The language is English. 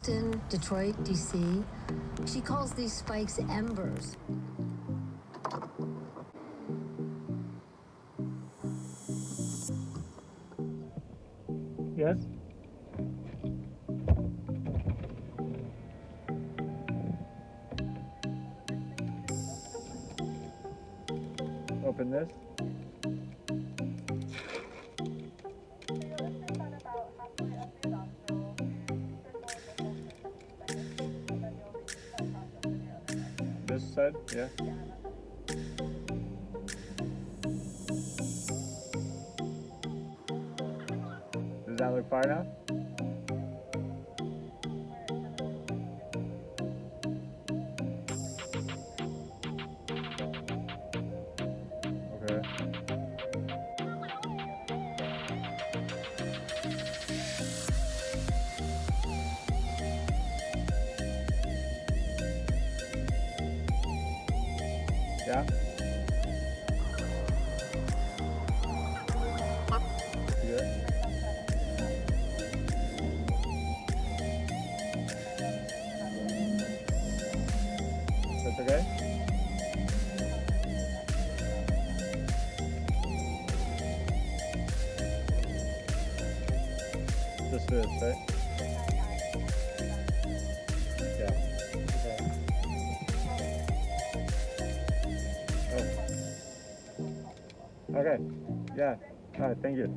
Boston, Detroit, DC. She calls these spikes embers. Yes? Open this. This side, yeah. Does that look far enough? Okay. Yeah? Good. That's okay? Just this, right? Yeah. Okay. Oh. Okay. Yeah. All right, thank you.